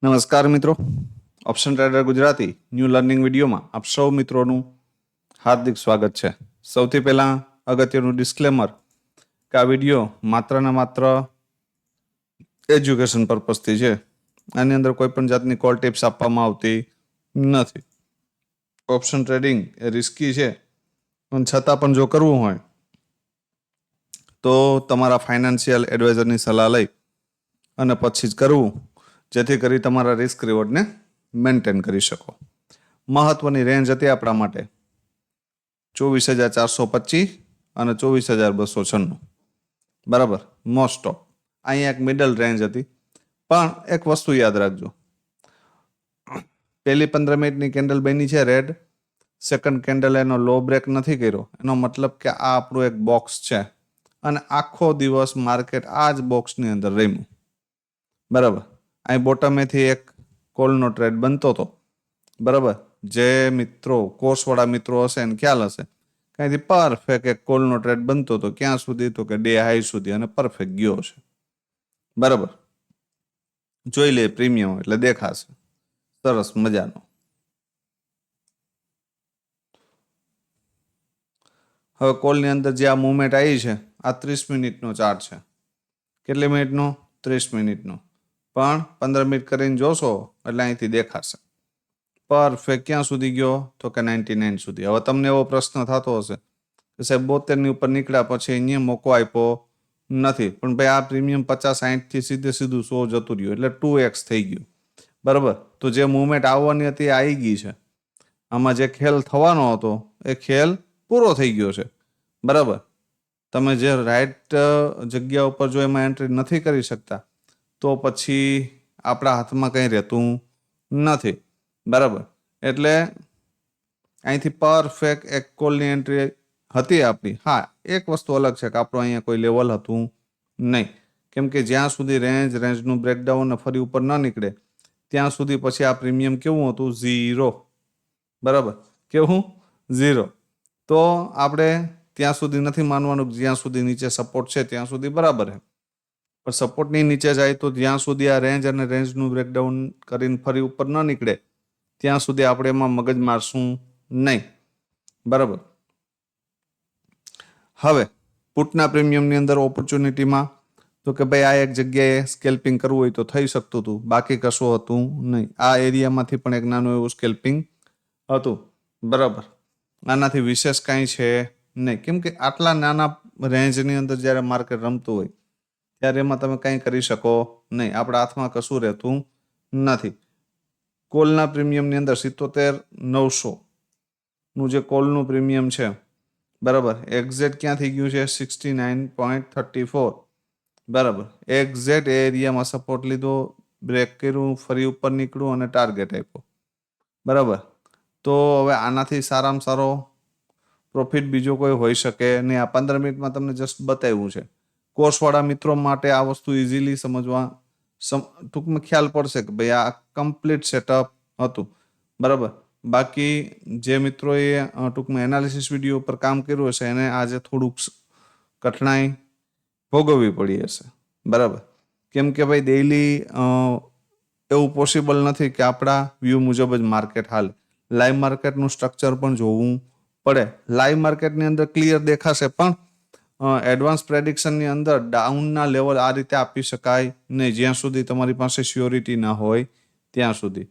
નમસ્કાર મિત્રો, option trader Gujarati new learning વિડીયોમાં આપ સૌ મિત્રોનું હાર્દિક સ્વાગત છે. સૌથી પહેલાં અગત્યનું ડિસ્ક્લેમર કે આ વિડીયો માત્ર ને માત્ર એજ્યુકેશન પર્પઝથી છે. આની અંદર કોઈ પણ જાતની કોલ ટિપ્સ આપવામાં આવતી નથી. ઓપ્શન ટ્રેડિંગ એ રિસ્કી છે, પણ છતાં પણ જો કરવું હોય તો તમારા ફાઇનાન્શિયલ એડવાઇઝરની સલાહ લઈ અને પછી જ કરવું, જેથી કરી તમારા રિસ્ક રિવોર્ડને મેન્ટેન કરી શકો. મહત્વની રેન્જ હતી આપણા માટે 24,425 અને 24,296. બરાબર, મોસ્ટ ઓફ અહીંયા એક મિડલ રેન્જ હતી. પણ એક વસ્તુ યાદ રાખજો, પહેલી 15 મિનિટની કેન્ડલ બની છે રેડ, સેકન્ડ કેન્ડલ એનો લો બ્રેક નથી કર્યો, એનો મતલબ કે આ આપણું એક બોક્સ છે અને આખો દિવસ માર્કેટ આ જ બોક્સની અંદર રમ્યું. બરાબર, અહીં બોટમેથી એક કોલનો ટ્રેડ બનતો હતો. બરાબર, જે મિત્રો કોર્સવાળા મિત્રો હશે એને ખ્યાલ હશે, કંઈથી પરફેક્ટ એક કોલનો ટ્રેડ બનતો હતો. ક્યાં સુધી? તો કે ડે હાઈ સુધી, અને પરફેક્ટ ગયો છે. બરાબર, જોઈ લે પ્રીમિયમ એટલે દેખાશે સરસ મજાનો. હવે કોલની અંદર જે આ મુવમેન્ટ આવી છે, આ 30 મિનિટનો ચાર્ટ છે. કેટલી મિનિટનો? 30 મિનિટનો. પણ 15 મિનિટ કરીને જોશો એટલે અહીંથી દેખાશે પરફેક્ટ. ક્યાં સુધી ગયો? તો કે 99 સુધી. હવે તમને એવો પ્રશ્ન થતો હશે કે સાહેબ 72 ઉપર નીકળ્યા પછી અહીંયા મોકો આપ્યો નથી, પણ ભાઈ આ પ્રીમિયમ 50-60 થી સીધું 100 જતું રહ્યું, એટલે 2x થઈ ગયું. બરાબર, તો જે મુવમેન્ટ આવવાની હતી આવી ગઈ છે. આમાં જે ખેલ થવાનો હતો એ ખેલ પૂરો થઈ ગયો છે. બરાબર, તમે જે રાઈટ જગ્યા ઉપર જો એમાં એન્ટ્રી નથી કરી શકતા તો પછી આપણા હાથમાં કંઈ રહેતું નથી. બરાબર, એટલે અહીંથી પરફેક્ટ એક કોલની એન્ટ્રી હતી આપણી. હા, એક વસ્તુ અલગ છે કે આપણું અહીંયા કોઈ લેવલ હતું નહીં, કેમ કે જ્યાં સુધી રેન્જનું બ્રેકડાઉન ફરી ઉપર ન નીકળે ત્યાં સુધી પછી આ પ્રીમિયમ કેવું હતું? 0. બરાબર, કેવું? 0. તો આપણે ત્યાં સુધી નથી માનવાનું જ્યાં સુધી નીચે સપોર્ટ છે ત્યાં સુધી બરાબર છે, પણ સપોર્ટની નીચે જાય તો જ્યાં સુધી આ રેન્જ અને રેન્જનું બ્રેકડાઉન કરીને ફરી ઉપર ન નીકળે ત્યાં સુધી આપણે એમાં મગજ મારશું નહીં. બરાબર, હવે પુટના પ્રીમિયમની અંદર ઓપોર્ચ્યુનિટીમાં તો કે ભાઈ આ એક જગ્યાએ સ્કેલ્પિંગ કરવું હોય તો થઈ શકતું હતું, બાકી કશું હતું નહીં. આ એરિયામાંથી પણ એક નાનું એવું સ્કેલ્પિંગ હતું. બરાબર, આનાથી વિશેષ કાંઈ છે નહીં, કેમ કે આટલા નાના રેન્જની અંદર જ્યારે માર્કેટ રમતું હોય ત્યારે એમાં તમે કંઈ કરી શકો નહીં. આપણા હાથમાં કશું રહેતું નથી. કોલના પ્રીમિયમની અંદર 77,900નું જે કોલનું પ્રીમિયમ છે, બરાબર, એક્ઝેક્ટ ક્યાં થઈ ગયું છે? 69.34. બરાબર, એક્ઝેક્ટ એરિયામાં સપોર્ટ લીધો, બ્રેક કર્યું, ફરી ઉપર નીકળ્યું અને ટાર્ગેટ આપ્યો. બરાબર, તો હવે આનાથી સારામાં સારો પ્રોફિટ બીજો કોઈ હોઈ શકે નહીં. આ 15 મિનિટમાં તમને જસ્ટ બતાવ્યું છે. કોર્સવાળા મિત્રો માટે આ વસ્તુ ઇઝીલી સમજવા ટૂંકમાં ખ્યાલ પડશે કે ભાઈ આ કમ્પ્લીટ સેટઅપ હતું. બરાબર, બાકી જે મિત્રોએ ટૂંકમાં એનાલિસિસ વિડીયો પર કામ કર્યું હશે એને આજે થોડુંક કઠણાઈ ભોગવવી પડી હશે. બરાબર, કેમ કે ભાઈ ડેઈલી એવું પોસિબલ નથી કે આપણા વ્યૂ મુજબ જ માર્કેટ હાલે. લાઈવ માર્કેટનું સ્ટ્રક્ચર પણ જોવું પડે. લાઈવ માર્કેટની અંદર ક્લિયર દેખાશે, પણ એડવાન્સ પ્રેડિક્શનની અંદર ડાઉનના લેવલ આ રીતે આપી શકાય નહીં જ્યાં સુધી તમારી પાસે શ્યોરિટી ના હોય ત્યાં સુધી.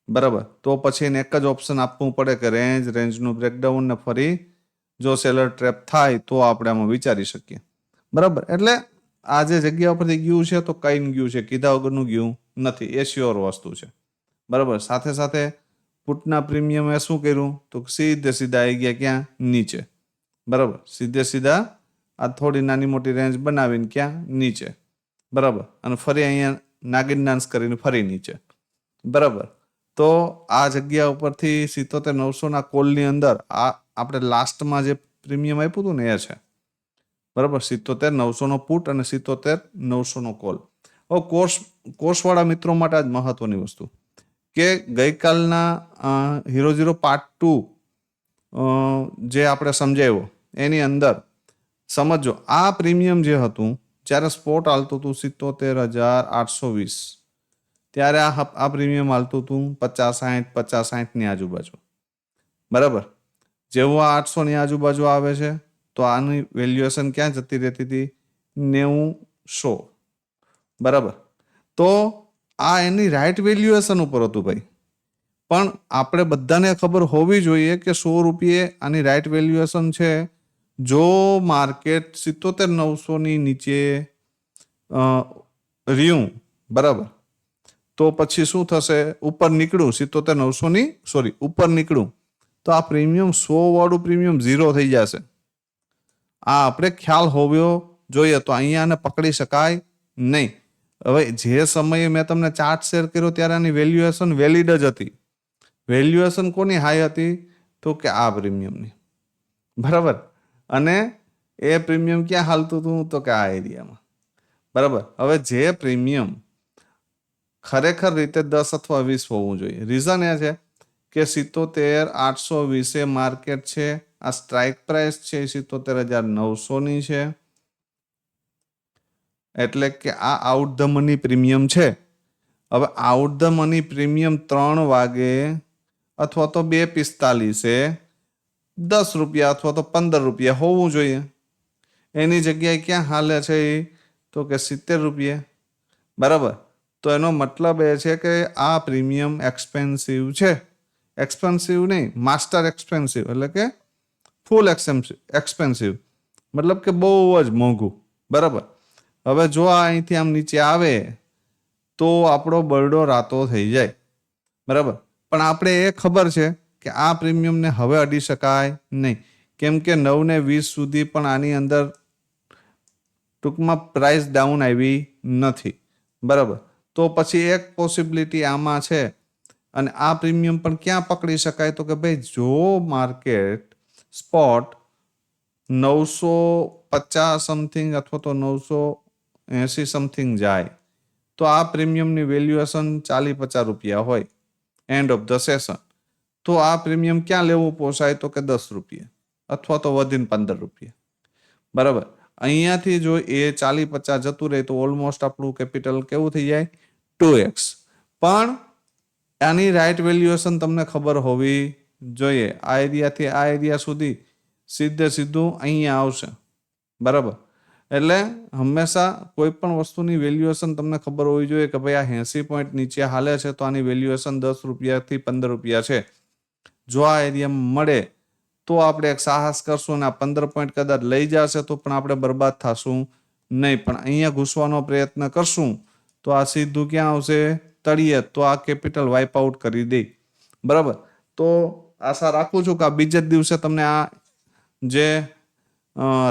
બરાબર, તો પછી એને એક જ ઓપ્શન આપવું પડે કે રેન્જનું બ્રેકડાઉન ને ફરી જો સેલર ટ્રેપ થાય તો આપણે આમાં વિચારી શકીએ. બરાબર, એટલે આ જે જગ્યા ઉપરથી ગયું છે તો કઈ ગયું છે, કીધા વગરનું ગયું નથી, એ શ્યોર વસ્તુ છે. બરાબર, સાથે સાથે પુટના પ્રીમિયમે શું કર્યું? તો સીધા આવી ગયા ક્યાં? નીચે. બરાબર, સીધા આ થોડી નાની મોટી રેન્જ બનાવીને ક્યાં? નીચે. બરાબર, અને ફરી અહીંયા નાગિન ડાન્સ કરીને ફરી નીચે. બરાબર, તો આ જગ્યા ઉપરથી 77,900ના કોલની અંદર આ આપણે લાસ્ટમાં જે પ્રીમિયમ આપ્યું હતું ને એ છે. બરાબર, 77,900નો પુટ અને 77,900નો કોલ. હવે કોર્સવાળા મિત્રો માટે જ મહત્વની વસ્તુ કે ગઈકાલના હીરો પાર્ટ 2 જે આપણે સમજાવ્યો એની અંદર સમજો આ પ્રીમિયમ જે હતું જ્યારે સ્પોટ હાલતું હતું 77,820 ત્યારે આ પ્રીમિયમ હાલતું હતું 50-60 ની આજુબાજુ, બરાબર. જેવું આ 800 ની આજુબાજુ આવે છે તો આની વેલ્યુએશન ક્યાં જતી રહેતી હતી? 90-100, બરાબર. તો આ એની રાઈટ વેલ્યુએશન ઉપર હતું ભાઈ. પણ આપણે બધાને ખબર હોવી જોઈએ કે 100 રૂપિયે આની રાઈટ વેલ્યુએશન છે. જો માર્કેટ 77,900 ની નીચે રહ્યું, બરાબર, તો પછી શું થશે? ઉપર નીકળું 77,900 ની ઉપર નીકળું તો આ પ્રીમિયમ 100 વાળું પ્રીમિયમ 0 થઈ જશે. આ આપણે ખ્યાલ હોવો જોઈએ. તો અહીંયા આને પકડી શકાય નહીં. હવે જે સમયે મેં તમને ચાર્ટ શેર કર્યો ત્યારે આની વેલ્યુએશન વેલિડ જ હતી. વેલ્યુએશન કોની હાઈ હતી? તો કે આ પ્રીમિયમની, બરાબર. અને એ પ્રીમિયમ ક્યાં હાલતું હતું? તો કે આ એરિયામાં, બરાબર. હવે જે પ્રીમિયમ ખરેખર રીતે 10 અથવા 20 હોવું જોઈએ. રીઝન એ છે કે 77,820 માર્કેટ છે. આ સ્ટ્રાઇક પ્રાઇસ છે 77,900 ની છે. એટલે કે આ આઉટ ધ મની પ્રીમિયમ છે. હવે આઉટ ધ મની પ્રીમિયમ 3 વાગે અથવા તો 2:45 10 રૂપિયા અથવા તો 15 રૂપિયા હોવું જોઈએ. એની જગ્યાએ ક્યાં હાલે છે? તો કે 70 રૂપિયા, બરાબર. તો એનો મતલબ એ છે કે આ પ્રીમિયમ એક્સપેન્સિવ છે. એક્સપેન્સિવ નહીં, માસ્ટર એક્સપેન્સિવ, એટલે કે ફૂલ એક્સપેન્સિવ, મતલબ કે બહુ જ મોંઘું, બરાબર. હવે જો આ અહીંથી આમ નીચે આવે તો આપણો બરડો રાતો થઈ જાય, બરાબર. પણ આપણે એ ખબર છે કે આ પ્રીમિયમને હવે અડી શકાય નહીં, કેમ કે 9 ને 20 સુધી પણ આની અંદર ટૂંકમાં પ્રાઇસ ડાઉન આવી નથી, બરાબર. તો પછી એક પોસિબિલિટી આમાં છે. અને આ પ્રીમિયમ પણ ક્યાં પકડી શકાય? તો કે ભાઈ જો માર્કેટ સ્પોટ 950 સમથિંગ અથવા તો 980 સમથિંગ જાય તો આ પ્રીમિયમની વેલ્યુએશન 40-50 રૂપિયા હોય એન્ડ ઓફ ધ સેશન. તો આ પ્રીમિયમ ક્યાં લેવું પોસાય? તો કે 10 રૂપિયા અથવા તો વધીને 15 રૂપિયા, બરાબર. અહીંયાથી જો એ 40-50 જતું રહે તો ઓલમોસ્ટ આપણું કેપિટલ કેવું થઈ જાય? 2x. પણ આની રાઈટ વેલ્યુએશન તમને ખબર હોવી જોઈએ. આ એરિયાથી આ એરિયા સુધી સીધું અહીંયા આવશે, બરાબર. એટલે હંમેશા કોઈ પણ વસ્તુની વેલ્યુએશન તમને ખબર હોવી જોઈએ કે ભાઈ આ 80 પોઈન્ટ નીચે હાલે છે તો આની વેલ્યુએશન 10 રૂપિયાથી 15 રૂપિયા છે. જો આ એરિયામાં મળે તો આપણે એક સાહસ કરશું અને આ 15 પોઈન્ટ કદાચ લઈ જશે તો પણ આપણે બરબાદ થશું નહીં. પણ અહીંયા ઘૂસવાનો પ્રયત્ન કરશું તો આ સીધું ક્યાં આવશે? તળિયે. તો આ કેપિટલ વાઇપ આઉટ કરી દે, બરાબર. તો આશા રાખું છું કે આ બીજા જ દિવસે તમને આ જે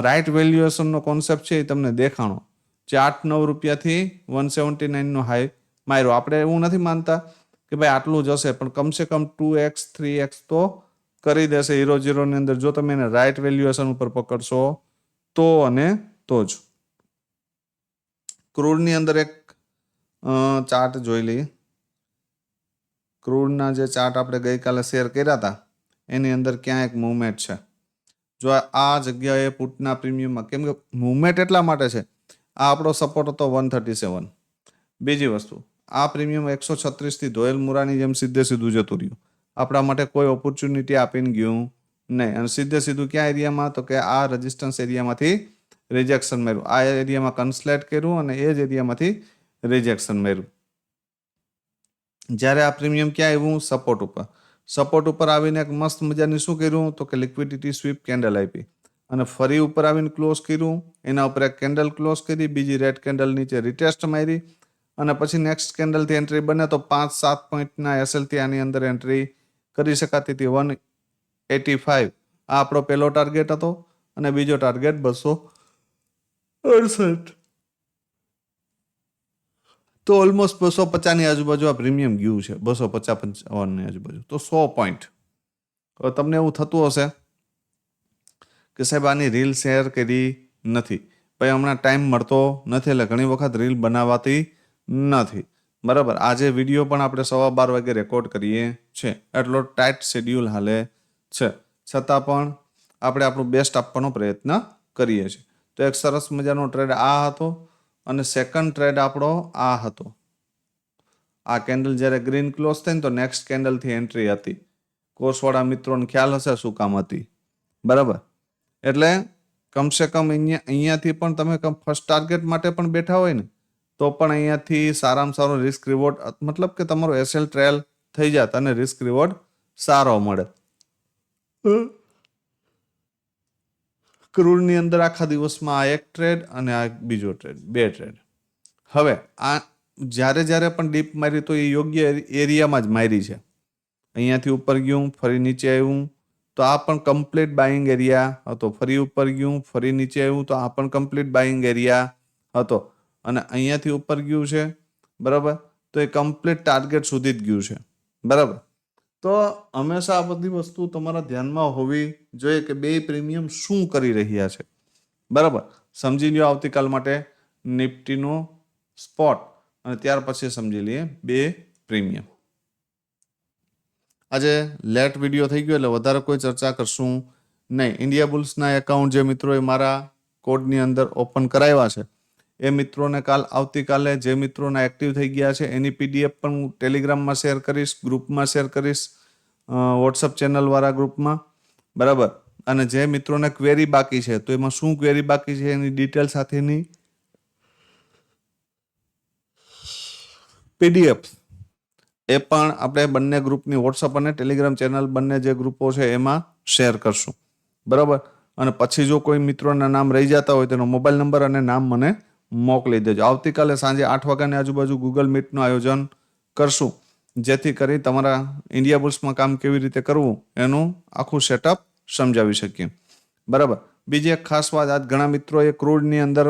રાઈટ વેલ્યુએશનનો કોન્સેપ્ટ છે એ તમને દેખાણો. જે 8-9 રૂપિયાથી 179 નો હાઈ માર્યો. આપણે એવું નથી માનતા કે ભાઈ આટલું જ હશે, પણ કમસે કમ 2x 3x તો કરી દેશે હીરો ની અંદર જો તમે એને રાઈટ વેલ્યુએશન ઉપર પકડશો તો અને તો જ. ક્રૂડની અંદર એક ચાર્ટ જોઈ લઈએ. ક્રૂડના જે ચાર્ટ આપણે ગઈકાલે શેર કર્યા હતા એની અંદર ક્યાં એક મૂવમેન્ટ છે. જો આ જગ્યાએ પુટના પ્રીમિયમમાં, કેમ કે મૂવમેન્ટ એટલા માટે છે, આ આપણો સપોર્ટ હતો 137. બીજી વસ્તુ, આ પ્રીમિયમ 136 થી ધોયેલ મુરાની જેમ સીધું જતું રહ્યું. આપણા માટે કોઈ ઓપોર્ચ્યુનિટી આપીને ગયું નહીં. અને સીધું ક્યાં એરિયામાં? તો કે આ રેઝિસ્ટન્સ એરિયામાંથી રિજેક્શન માર્યું. આ એરિયામાં કન્સલેટ કર્યું અને એ જ એરિયામાંથી રિજેક્શન માર્યું. જ્યારે આ પ્રીમિયમ ક્યાં આવ્યું? સપોર્ટ ઉપર. સપોર્ટ ઉપર આવીને એક મસ્ત મજાની શું કર્યું? તો કે લિક્વિડિટી સ્વીપ કેન્ડલ આપી અને ફરી ઉપર આવીને ક્લોઝ કર્યું. એના ઉપર એક કેન્ડલ ક્લોઝ કરી, બીજી રેડ કેન્ડલ નીચે રિટેસ્ટ મારી અને પછી નેક્સ્ટ કેન્ડલથી એન્ટ્રી બને તો 5-7 પોઈન્ટના એસએલથી આની અંદર એન્ટ્રી કરી શકાતી હતી. 185 આ આપણો પહેલો ટાર્ગેટ હતો અને બીજો ટાર્ગેટ 268. તો ઓલમોસ્ટ 250 ની આજુબાજુ આ પ્રીમિયમ ગયું છે, 250-55 ની આજુબાજુ. તો 100 પોઈન્ટ. હવે તમને એવું થતું હશે કે સાહેબ આની રીલ શેર કરી નથી, ભાઈ હમણાં ટાઈમ મળતો નથી એટલે ઘણી વખત રીલ બનાવાતી નથી, બરાબર. આજે વિડીયો પણ આપણે 12:15 વાગે રેકોર્ડ કરીએ છે, એટલો ટાઈટ શેડ્યુલ હાલે છે, છતાં પણ આપણે આપણું બેસ્ટ આપવાનો પ્રયત્ન કરીએ છીએ. તો એક સરસ મજાનો ટ્રેડ આ હતો અને સેકન્ડ ટ્રેડ આપણો આ હતો. આ કેન્ડલ જ્યારે ગ્રીન ક્લોઝ થઈ ને તો નેક્સ્ટ કેન્ડલથી એન્ટ્રી હતી. કોર્સવાળા મિત્રોને ખ્યાલ હશે શું કામ હતી. બરાબર, એટલે કમસે કમ અહીંયાથી પણ તમે ફર્સ્ટ ટાર્ગેટ માટે પણ બેઠા હોય ને તો પણ અહીંયાથી સારામાં સારો રિસ્ક રિવોર્ડ, મતલબ કે તમારો એસએલ ટ્રેલ થઈ જાત અને રિસ્ક રિવોર્ડ સારો મળે. ક્રૂડની અંદર આખા દિવસમાં આ એક ટ્રેડ અને આ બીજો ટ્રેડ, 2 ટ્રેડ. હવે આ જ્યારે પણ ડીપ મારી તો એ યોગ્ય એરિયામાં જ મારી છે. અહીંયાથી ઉપર ગયું, ફરી નીચે આવ્યું તો આ પણ કમ્પ્લીટ બાઇંગ એરિયા હતો. ફરી ઉપર ગયું, ફરી નીચે આવ્યું તો આ પણ કમ્પ્લીટ બાઇંગ એરિયા હતો. અને અહીંયાથી ઉપર ગયું છે, બરાબર, તો એ કમ્પ્લીટ ટાર્ગેટ સુધી જ ગયું છે. બરાબર, તો હંમેશા આ બધી વસ્તુ તમારા ધ્યાનમાં હોવી જોઈએ કે બે પ્રીમિયમ શું કરી રહ્યા છે. બરાબર, સમજી લ્યો આવતીકાલ માટે નિફ્ટીનો સ્પોટ અને ત્યાર પછી સમજી લઈએ બે પ્રીમિયમ. આજે લેટ વિડીયો થઈ ગયો એટલે વધારે કોઈ ચર્ચા કરશું નહીં. ઇન્ડિયા બુલ્સના એકાઉન્ટ જે મિત્રોએ મારા કોડની અંદર ઓપન કરાવ્યા છે એ મિત્રોને આવતીકાલે જે મિત્રોના એક્ટિવ થઈ ગયા છે એની પીડીએફ પણ હું ટેલિગ્રામમાં શેર કરીશ, ગ્રુપમાં શેર કરીશ, વોટ્સઅપ ચેનલવાળા ગ્રુપમાં. બરાબર, અને જે મિત્રોને ક્વેરી બાકી છે તો એમાં શું ક્વેરી બાકી છે એની ડિટેલ સાથેની પીડીએફ એ પણ આપણે બંને ગ્રુપની વોટ્સઅપ અને ટેલિગ્રામ ચેનલ બંને જે ગ્રુપો છે એમાં શેર કરશું. બરાબર, અને પછી જો કોઈ મિત્રોના નામ રહી જતા હોય તેનો મોબાઈલ નંબર અને નામ મને મોકલી દેજો. આવતીકાલે સાંજે 8 વાગ્યાની આજુબાજુ ગૂગલ મીટનું આયોજન કરશું જેથી કરી તમારા ઇન્ડિયા બુલ્સમાં કામ કેવી રીતે કરવું એનું આખું સેટઅપ સમજાવી શકીએ. બરાબર, બીજી એક ખાસ વાત, આજ ઘણા મિત્રોએ ક્રૂડની અંદર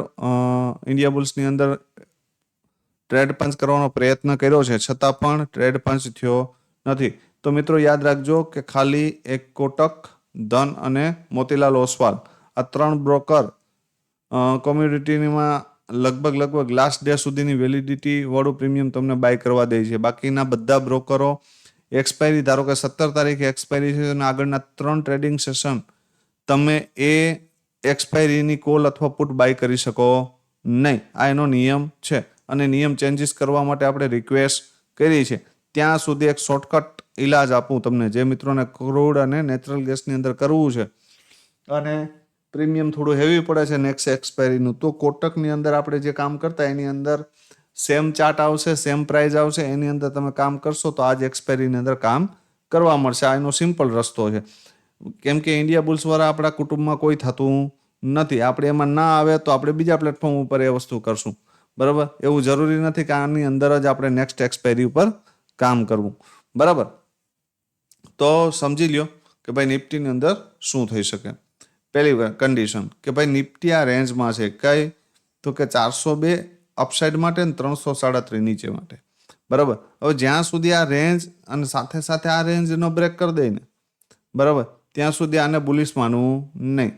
ઇન્ડિયા બુલ્સની અંદર ટ્રેડ પંચ કરવાનો પ્રયત્ન કર્યો છે છતાં પણ ટ્રેડ પંચ થયો નથી. તો મિત્રો યાદ રાખજો કે ખાલી એક કોટક, ધન અને મોતીલાલ ઓસવાલ આ 3 બ્રોકર કોમ્યુનિટીમાં લગભગ લાસ્ટ ડે સુધીની વેલિડિટી વાળું પ્રીમિયમ તમને બાય કરવા દે છે. બાકીના બધા બ્રોકરો એક્સપાયરી, ધારો કે 17 તારીખે એક્સપાયરી છે અને આગળના 3 ટ્રેડિંગ સેશન તમે એ એક્સપાયરીની કોલ અથવા પુટ બાય કરી શકો નહીં. આ એનો નિયમ છે અને નિયમ ચેન્જીસ કરવા માટે આપણે રિક્વેસ્ટ કરી છે. ત્યાં સુધી એક શોર્ટકટ ઇલાજ આપું તમને, જે મિત્રોને ક્રૂડ અને નેચરલ ગેસની અંદર કરવું છે અને પ્રીમિયમ થોડું હેવી પડે છે નેક્સ્ટ એક્સપાયરીનું, તો કોટકની અંદર આપણે જે કામ કરતા એની અંદર સેમ ચાર્ટ આવશે, સેમ પ્રાઇસ આવશે, એની અંદર તમે કામ કરશો તો આ જ એક્સપાયરીની અંદર કામ કરવા મળશે. આ એનો સિમ્પલ રસ્તો છે. કેમ કે ઇન્ડિયા બુલ્સવાળા આપણા કુટુંબમાં કોઈ થતું નથી. આપણે એમાં ના આવે તો આપણે બીજા પ્લેટફોર્મ ઉપર એ વસ્તુ કરશું. બરાબર, એવું જરૂરી નથી કે આની અંદર જ આપણે નેક્સ્ટ એક્સપાયરી ઉપર કામ કરવું. બરાબર, તો સમજી લ્યો કે ભાઈ નિફ્ટીની અંદર શું થઈ શકે. પહેલી કન્ડિશન કે ભાઈ નિફ્ટી આ રેન્જમાં છે, કઈ તો કે 402 અપસાઇડ માટે અને 337 નીચે માટે. બરાબર, હવે જ્યાં સુધી આ રેન્જ અને સાથે સાથે આ રેન્જનો બ્રેક કરી દે ને, બરાબર, ત્યાં સુધી આને બુલિશ માનવું નહીં.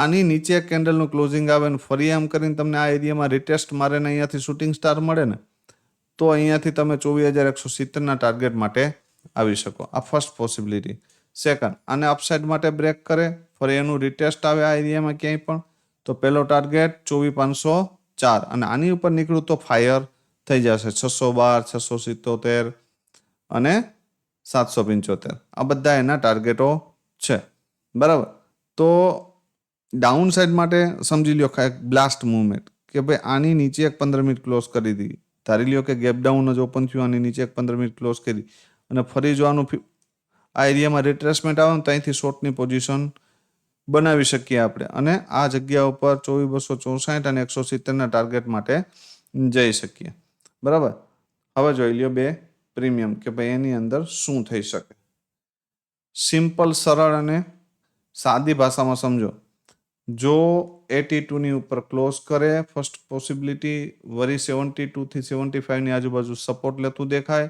આની નીચે કેન્ડલનું ક્લોઝિંગ આવે ને ફરી આમ કરીને તમને આ એરિયામાં રિટેસ્ટ મારે ને અહીંયાથી શૂટિંગ સ્ટાર મળે ને તો અહીંયાથી તમે 24,170ના ટાર્ગેટ માટે આવી શકો. આ ફર્સ્ટ પોસિબિલિટી. સેકન્ડ, આને અપસાઇડ માટે બ્રેક કરે, ફરી એનું રિટેસ્ટ આવે આ એરિયામાં ક્યાંય પણ, તો પહેલો ટાર્ગેટ 24,504 અને આની ઉપર નીકળું તો ફાયર થઈ જશે 612, 677 અને 775. આ બધા એના ટાર્ગેટો છે. બરાબર, તો ડાઉન સાઈડ માટે સમજી લ્યો બ્લાસ્ટ મુવમેન્ટ કે ભાઈ આની નીચે એક 15 મિનિટ ક્લોઝ કરી દીધી. ધારી લ્યો કે ગેપ ડાઉન જ ઓપન થયું, આની નીચે એક 15 મિનિટ ક્લોઝ કરી અને ફરી જો આનું આ એરિયામાં રિટ્રેસમેન્ટ આવે ને તો અહીંથી શોર્ટની પોઝિશન બનાવી શકીએ આપણે અને આ જગ્યા ઉપર 24,264 અને 170ના ટાર્ગેટ માટે જઈ શકીએ. બરાબર, હવે જોઈ લ્યો બે પ્રીમિયમ કે ભાઈ એની અંદર શું થઈ શકે. સિમ્પલ, સરળ અને સાદી ભાષામાં સમજો. જો 82ની ઉપર ક્લોઝ કરે ફર્સ્ટ પોસિબિલિટી, વરી 72 થી 75ની આજુબાજુ સપોર્ટ લેતું દેખાય,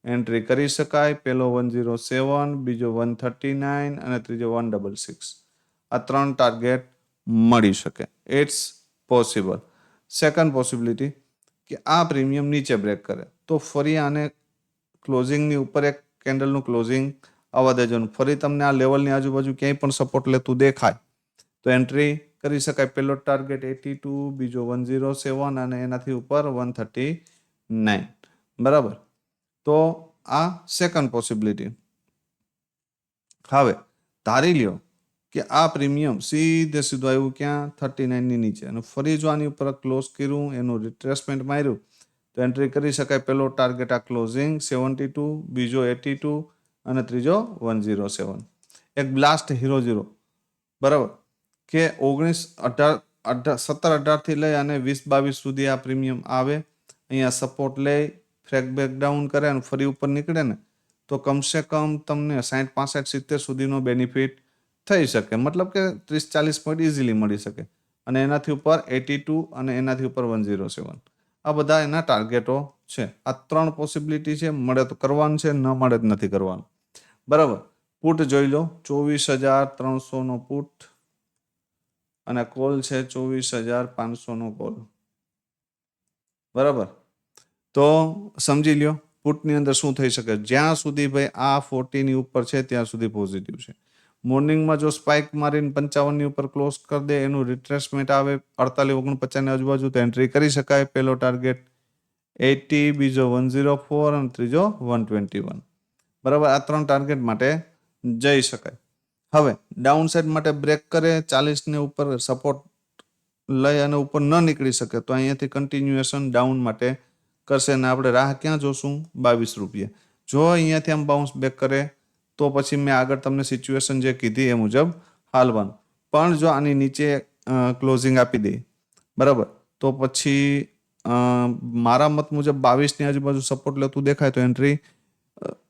એન્ટ્રી કરી શકાય. પહેલો 107, બીજો 139 અને ત્રીજો 166. આ 3 ટાર્ગેટ મળી શકે. It's possible. સેકન્ડ પોસિબિલિટી કે આ પ્રીમિયમ નીચે બ્રેક કરે તો ફરી આને ક્લોઝિંગની ઉપર એક કેન્ડલનું ક્લોઝિંગ આવવા દેજો. ફરી તમને આ લેવલની આજુબાજુ ક્યાંય પણ સપોર્ટ લેતું દેખાય તો એન્ટ્રી કરી શકાય. પહેલો ટાર્ગેટ 82, બીજો 107 અને એનાથી ઉપર 139. બરાબર, તો આ સેકન્ડ પોસિબિલિટી. હવે ધારી લ્યો કે આ પ્રીમિયમ સીધે સીધું આવ્યું ક્યાં 39 ની નીચે, અને ફરી જો આની ઉપર ક્લોઝ કર્યું, એનું રિટ્રેસમેન્ટ માર્યું, તો એન્ટ્રી કરી શકાય. પહેલો ટાર્ગેટ આ ક્લોઝિંગ 72, બીજો 82 અને ત્રીજો 107. એક બ્લાસ્ટ હીરો 0, બરાબર, કે 17-18 થી લઈ અને 20-22 સુધી આ પ્રીમિયમ આવે. અહીંયા સપોર્ટ લઈ ફ્રેક બેક ડાઉન કરે અને ફરી ઉપર નીકળે ને, તો કમસે કમ તમને 60, 65, 70 સુધીનો બેનિફિટ થઈ શકે. મતલબ કે 30-40 પોઈન્ટ ઇઝીલી મળી શકે. અને એનાથી ઉપર 82 અને એનાથી ઉપર 107. આ બધા એના ટાર્ગેટો છે. આ 3 પોસિબિલિટી છે. મળે તો કરવાનું છે, ન મળે તો નથી કરવાનું. બરાબર. પુટ જોઈ લો, 24,300 નો પુટ અને કોલ છે 24,500 નો કોલ. બરાબર. તો સમજી લ્યો પુટની અંદર શું થઈ શકે. જ્યાં સુધી ભાઈ આ 40 ની ઉપર છે ત્યાં સુધી પોઝિટિવ છે. મોર્નિંગમાં જો સ્પાઇક મારીને 55 ની ઉપર ક્લોઝ કરી દે, એનું રિટ્રેસમેન્ટ આવે 48-49 ની આજુબાજુ, તો એન્ટ્રી કરી શકાય. પહેલો ટાર્ગેટ 80, બીજો 104 અને ત્રીજો 121. બરાબર. આ 3 ટાર્ગેટ માટે જઈ શકાય. હવે ડાઉન સાઇડ માટે બ્રેક કરે, 40 ને ઉપર સપોર્ટ લઈ અને ઉપર ન નીકળી શકે, તો અહીંયાથી કન્ટિન્યુએશન ડાઉન માટે કરશે. અને આપણે રાહ ક્યાં જોશું? 22 રૂપિયા. જો અહીંયાથી આમ બાઉન્સ બેક કરે તો પછી મેં આગળ તમને સિચ્યુએશન જે કીધી એ મુજબ હાલવાનું. પણ જો આની નીચે ક્લોઝિંગ આપી દે, બરાબર, તો પછી મારા મત મુજબ 22 ની આજુબાજુ સપોર્ટ લેતું દેખાય તો એન્ટ્રી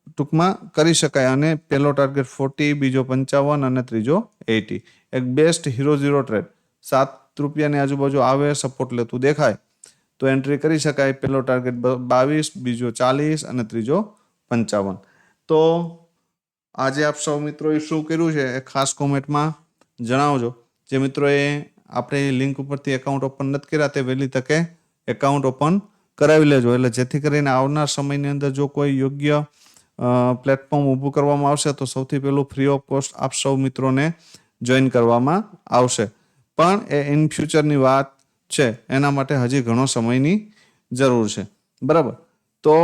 ટૂંકમાં કરી શકાય. અને પહેલો ટાર્ગેટ 40, બીજો 55 અને ત્રીજો 80. એક બેસ્ટ હીરો 0 ટ્રેડ 7 રૂપિયાની આજુબાજુ આવે, સપોર્ટ લેતું દેખાય તો એન્ટ્રી કરી શકાય. પહેલો ટાર્ગેટ 22, બીજો 40 અને ત્રીજો 55. તો આજે આપ સૌ મિત્રોએ શું કર્યું છે એ ખાસ કોમેન્ટમાં જણાવજો. જે મિત્રોએ આપણે લિંક ઉપરથી એકાઉન્ટ ઓપન નથી કર્યા તે વહેલી તકે એકાઉન્ટ ઓપન કરાવી લેજો. એટલે જેથી કરીને આવનાર સમયની અંદર જો કોઈ યોગ્ય પ્લેટફોર્મ ઊભું કરવામાં આવશે તો સૌથી પહેલું ફ્રી ઓફ કોસ્ટ આપ સૌ મિત્રોને જોઈન કરવામાં આવશે. પણ એ ઇન ફ્યુચરની વાત છે, એના માટે હજી ઘણો સમયની જરૂર છે. બરાબર. તો